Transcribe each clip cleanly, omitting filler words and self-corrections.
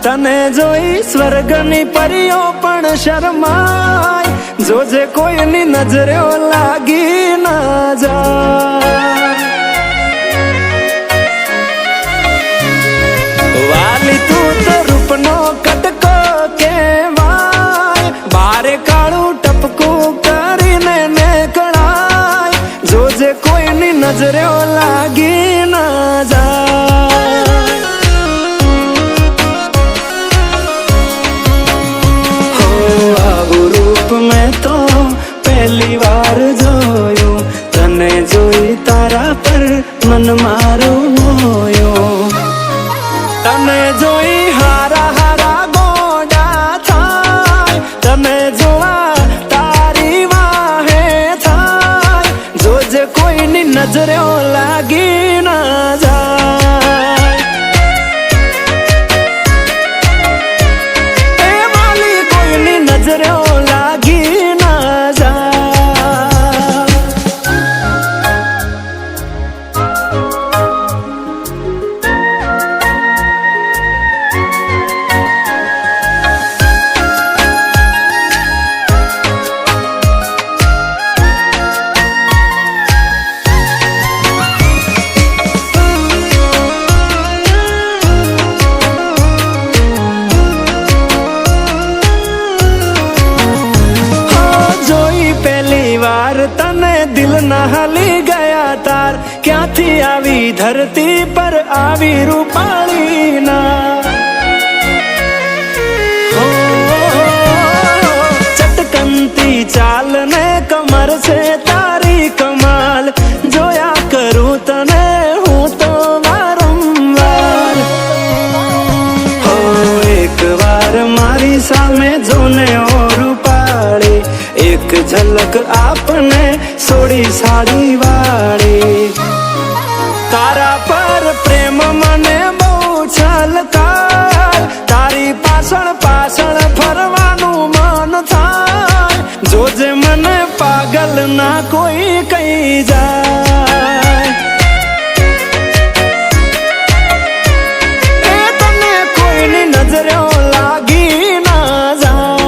तने जोई स्वर्गनी परियो पण शर्माय, जोजे कोईनी नजरे लागी ना जाय। वाली तू तो रूपनो कटको केवाय, बारे काळू टपकू करीने नेकळाय, जोजे कोईनी नजरे लागी ना जाय। हो आवू रूप में तो पहली बार जोयो, तने जोई तारा पर मन मारो मोयो। तने जोई हारा हारा गोडा थाय, तने जोआ तारी वाहे थाय, जोजे कोईनी नजरे लागी ना जाय। ए वाली कोईनी नजरे लागी ना जाय। तने दिल ना हली गया तार, क्या थी आवी धरती पर आवी रूपाली ना। हो चटकनती चाल ने कमर से तारी कमाल, जोया करूं तने हूं तो वारंवार। हो एक बार मारी सामे जोने और रूपाली, एक झलक आपने सोड़ी साड़ी वाड़ी। तारा पर प्रेम मने बहु छलकार, तारी पाछळ पाछळ फरवानु मन थाय, जोजे मने पागल ना कोई कही जाय। ए तने कोईनी नजरे लागी ना जाय।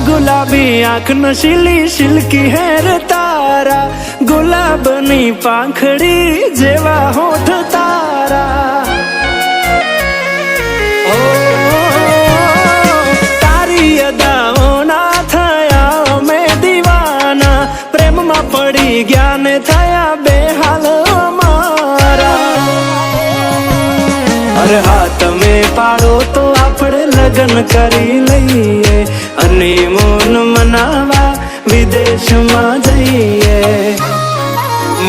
गुलाबी आंख नशीली सिल्की हेर तारा, गुलाबनी पाखड़ी जेवा होठ तारा। ओ तारी अदाओ ना थया में दीवाना, प्रेम में पड़ी ज्ञान थया बेहाल मारा। अरे हाथ में पाड़ो तो आपड़े लगन करी लईए, हनीमून मनावा विदेश में जइए।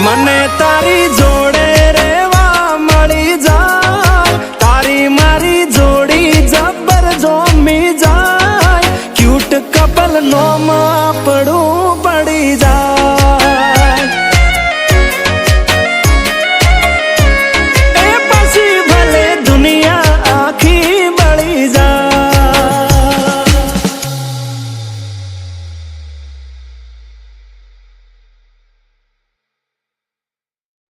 मने तारी जोड़े रेवा मળી जाय, तारी मारी जोड़ी जबर जोमी जाय, क्यूट कपल नो मा पड़ू पड़ी जाय।